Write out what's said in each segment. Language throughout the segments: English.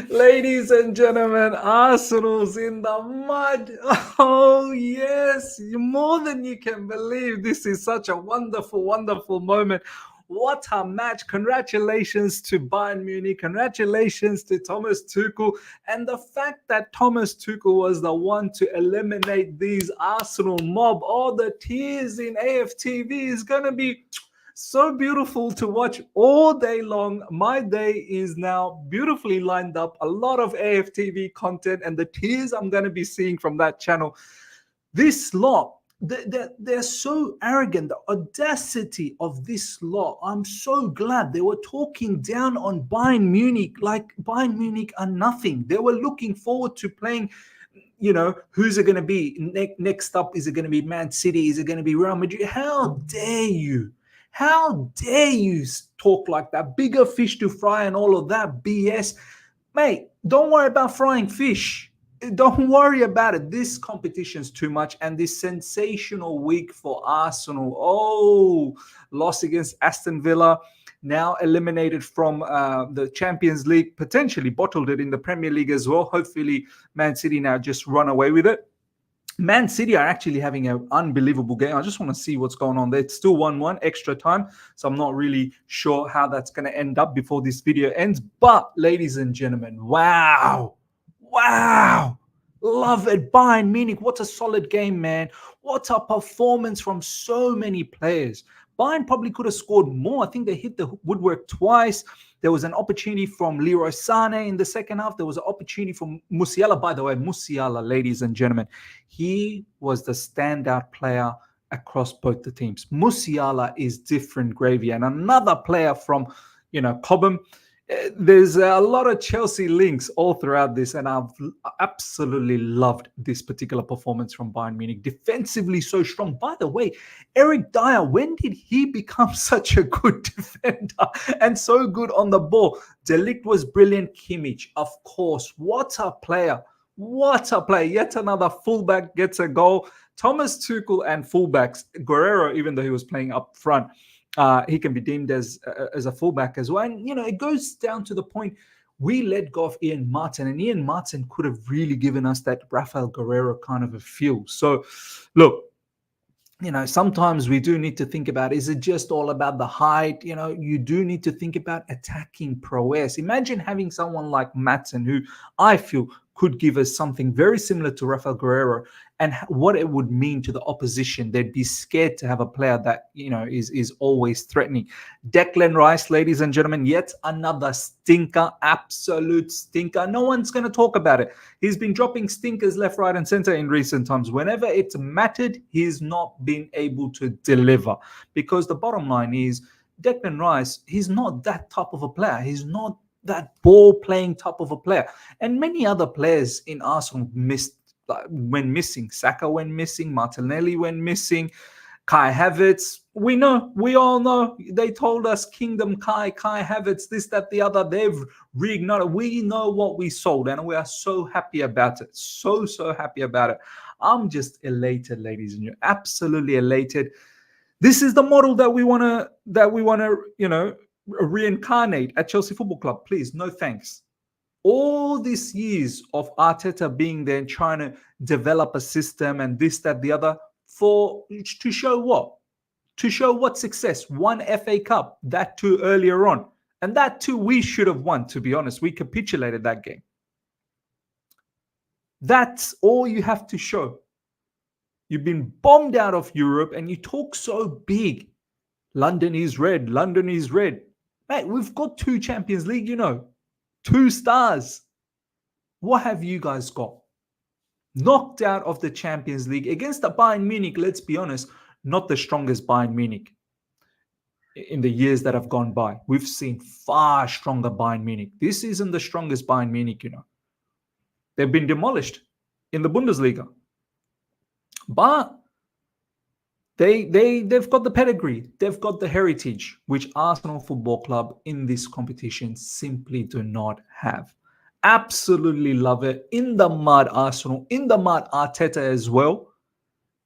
Ladies and gentlemen, Arsenal's in the mud. Oh, yes, more than you can believe. This is such a wonderful, wonderful moment. What a match. Congratulations to Bayern Munich. Congratulations to Thomas Tuchel. And the fact that Thomas Tuchel was the one to eliminate these Arsenal mob, all the tears in AFTV is going to be so beautiful to watch all day long. My day is now beautifully lined up. A lot of AFTV content and the tears I'm going to be seeing from that channel. This lot, they're so arrogant. The audacity of this lot. I'm so glad they were talking down on Bayern Munich like Bayern Munich are nothing. They were looking forward to playing. Who's it going to be? Next up, is it going to be Man City? Is it going to be Real Madrid? How dare you? How dare you talk like that? Bigger fish to fry and all of that BS. Mate, don't worry about frying fish. Don't worry about it. This competition's too much. And this sensational week for Arsenal. Oh, loss against Aston Villa. Now eliminated from the Champions League. Potentially bottled it in the Premier League as well. Hopefully, Man City now just run away with it. Man City are actually having an unbelievable game. I just want to see what's going on there. It's still 1-1 extra time. So I'm not really sure how that's going to end up before this video ends. But, ladies and gentlemen, wow. Love it. Bayern Munich, what a solid game, man. What a performance from so many players. Bayern probably could have scored more. I think they hit the woodwork twice. There was an opportunity from Leroy Sané in the second half. There was an opportunity from Musiala. By the way, Musiala, ladies and gentlemen, he was the standout player across both the teams. Musiala is different gravy. And another player from, Cobham. There's a lot of Chelsea links all throughout this, and I've absolutely loved this particular performance from Bayern Munich. Defensively so strong. By the way, Eric Dyer, when did he become such a good defender and so good on the ball? De Ligt was brilliant. Kimmich, of course. What a player. What a play. Yet another fullback gets a goal. Thomas Tuchel and fullbacks, Guerrero, even though he was playing up front, he can be deemed as a fullback as well. And, it goes down to the point we let go of Ian Martin, and Ian Martin could have really given us that Rafael Guerrero kind of a feel. So, look, sometimes we do need to think about, is it just all about the height? You do need to think about attacking prowess. Imagine having someone like Matson, who I feel could give us something very similar to Rafael Guerrero, and what it would mean to the opposition. They'd be scared to have a player that, is always threatening. Declan Rice, ladies and gentlemen, yet another stinker, absolute stinker. No one's going to talk about it. He's been dropping stinkers left, right, and center in recent times. Whenever it's mattered, he's not been able to deliver, because the bottom line is Declan Rice, he's not that type of a player. He's not that ball-playing type of a player. And many other players in Arsenal missed when missing. Saka went missing. Martinelli went missing. Kai Havertz, we all know. They told us Kingdom Kai Havertz, this, that, the other. They've reignited. We know what we sold, and we are so happy about it. So happy about it. I'm just elated, ladies and gentlemen. Absolutely elated. This is the model that we want to, reincarnate at Chelsea Football Club. Please, no thanks. All these years of Arteta being there and trying to develop a system and this, that, the other, to show what? To show what success? One FA Cup, that too earlier on. And that too we should have won, to be honest. We capitulated that game. That's all you have to show. You've been bombed out of Europe and you talk so big. London is red. London is red. Mate, we've got 2 Champions League, 2 stars. What have you guys got? Knocked out of the Champions League against the Bayern Munich, let's be honest, not the strongest Bayern Munich in the years that have gone by. We've seen far stronger Bayern Munich. This isn't the strongest Bayern Munich, They've been demolished in the Bundesliga. But they've got the pedigree, they've got the heritage, which Arsenal Football Club in this competition simply do not have. Absolutely love it. In the mud, Arsenal. In the mud, Arteta as well.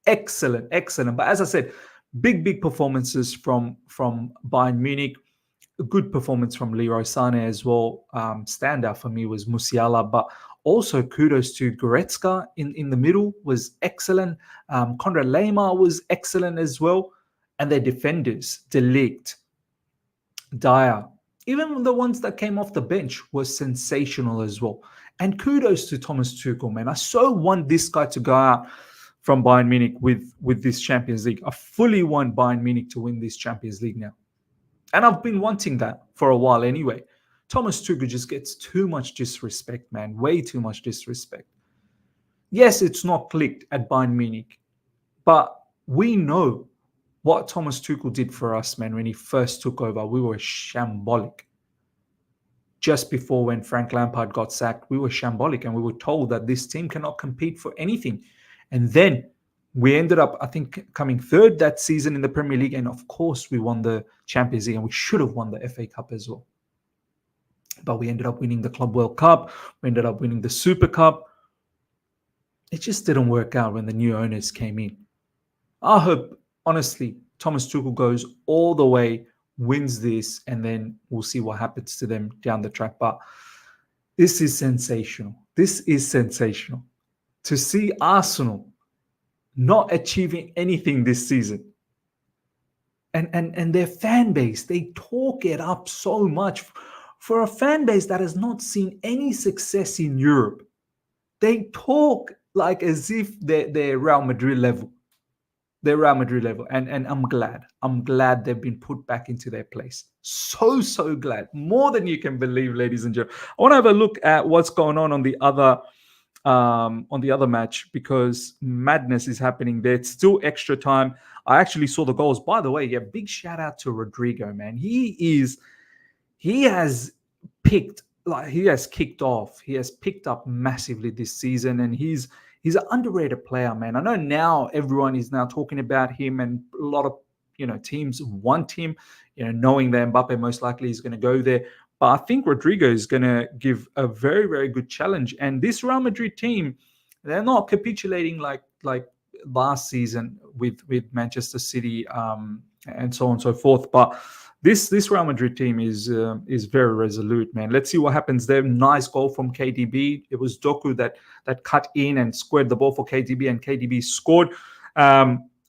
excellent, excellent. But as I said, big performances from Bayern Munich. A good performance from Leroy Sané as well. Standout for me was Musiala, but also kudos to Goretzka in the middle was excellent. Konrad Laimer was excellent as well. And their defenders, De Ligt, Dyer, even the ones that came off the bench were sensational as well. And kudos to Thomas Tuchel, man. I so want this guy to go out from Bayern Munich with this Champions League. I fully want Bayern Munich to win this Champions League now. And I've been wanting that for a while anyway. Thomas Tuchel just gets too much disrespect, man. Way too much disrespect. Yes, it's not clicked at Bayern Munich, but we know what Thomas Tuchel did for us, man, when he first took over. We were shambolic. Just before when Frank Lampard got sacked, we were shambolic and we were told that this team cannot compete for anything. And then we ended up, I think, coming third that season in the Premier League. And of course, we won the Champions League and we should have won the FA Cup as well. But we ended up winning the Club World Cup. We ended up winning the Super Cup. It just didn't work out when the new owners came in. I hope, honestly, Thomas Tuchel goes all the way, wins this, and then we'll see what happens to them down the track. But this is sensational. This is sensational. To see Arsenal not achieving anything this season. And their fan base, they talk it up so much. For a fan base that has not seen any success in Europe, they talk like as if they're Real Madrid level. They're Real Madrid level. And I'm glad. I'm glad they've been put back into their place. So glad. More than you can believe, ladies and gentlemen. I want to have a look at what's going on the other match, because madness is happening there. It's still extra time. I actually saw the goals. By the way, yeah, big shout out to Rodrigo, man. He has kicked off. He has picked up massively this season, and he's an underrated player, man. I know now everyone is now talking about him, and a lot of teams want him, knowing that Mbappe most likely is going to go there. But I think Rodrigo is going to give a very, very good challenge. And this Real Madrid team, they're not capitulating like last season with Manchester City and so on and so forth. But this Real Madrid team is very resolute, man. Let's see what happens there. Nice goal from KDB. It was Doku that cut in and squared the ball for KDB, and KDB scored.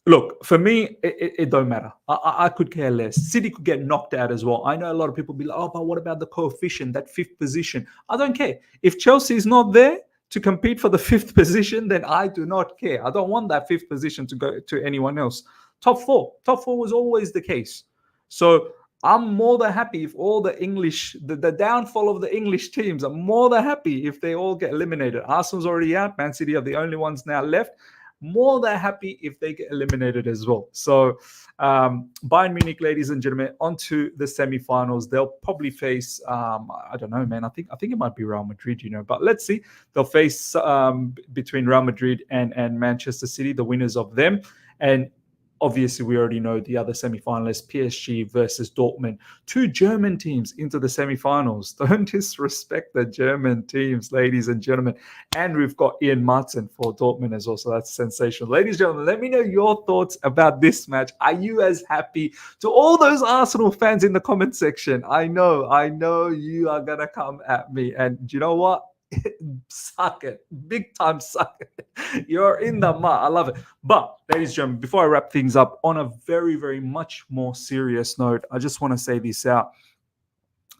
Look, for me, it don't matter. I could care less. City could get knocked out as well. I know a lot of people be like, oh, but what about the coefficient, that fifth position? I don't care. If Chelsea is not there to compete for the fifth position, then I do not care. I don't want that fifth position to go to anyone else. Top four was always the case. So I'm more than happy if all the English, the downfall of the English teams, I'm more than happy if they all get eliminated. Arsenal's already out. Man City are the only ones now left. More than happy if they get eliminated as well. So Bayern Munich, ladies and gentlemen, onto the semi-finals. They'll probably face, I don't know, man. I think it might be Real Madrid, but let's see. They'll face between Real Madrid and Manchester City, the winners of them. And obviously, we already know the other semi-finalists, PSG versus Dortmund. Two German teams into the semi-finals. Don't disrespect the German teams, ladies and gentlemen. And we've got Ian Martin for Dortmund as well, so that's sensational. Ladies and gentlemen, let me know your thoughts about this match. Are you as happy? To all those Arsenal fans in the comment section, I know you are going to come at me. And do you know what? Suck it. Big time suck it. You're in the mud. I love it. But, ladies and gentlemen, before I wrap things up, on a very, very much more serious note, I just want to say this out.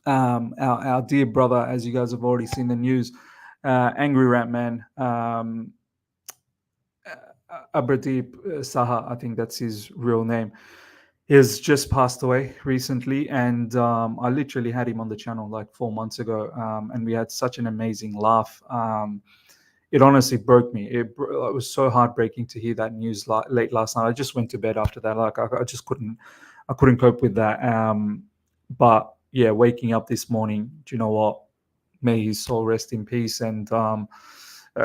Our dear brother, as you guys have already seen the news, Angry Rat Man, Abradeep Saha, I think that's his real name, he has just passed away recently, and I literally had him on the channel like 4 months ago, and we had such an amazing laugh. It honestly broke me. It was so heartbreaking to hear that news late last night. I just went to bed after that. Like I just couldn't cope with that. But yeah, waking up this morning, do you know what? May his soul rest in peace, and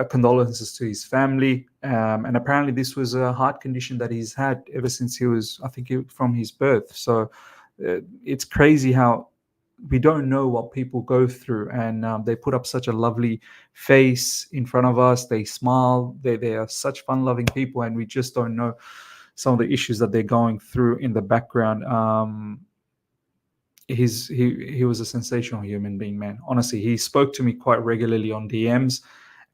condolences to his family. And apparently this was a heart condition that he's had ever since he was, I think, from his birth. So it's crazy how we don't know what people go through, and they put up such a lovely face in front of us. They smile. They are such fun-loving people, and we just don't know some of the issues that they're going through in the background. He was a sensational human being, man. Honestly, he spoke to me quite regularly on DMs,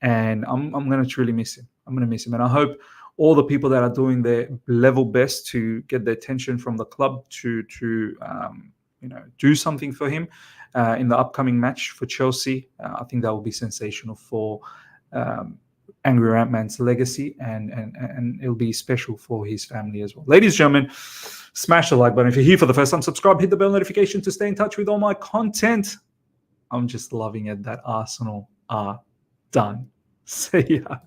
and I'm gonna truly miss him. I'm gonna miss him, and I hope all the people that are doing their level best to get the attention from the club to do something for him in the upcoming match for Chelsea. I think that will be sensational for Angry Rantman's legacy, and it'll be special for his family as well. Ladies and gentlemen, smash the like button if you're here for the first time. Subscribe, hit the bell notification to stay in touch with all my content. I'm just loving it that Arsenal are done. See ya.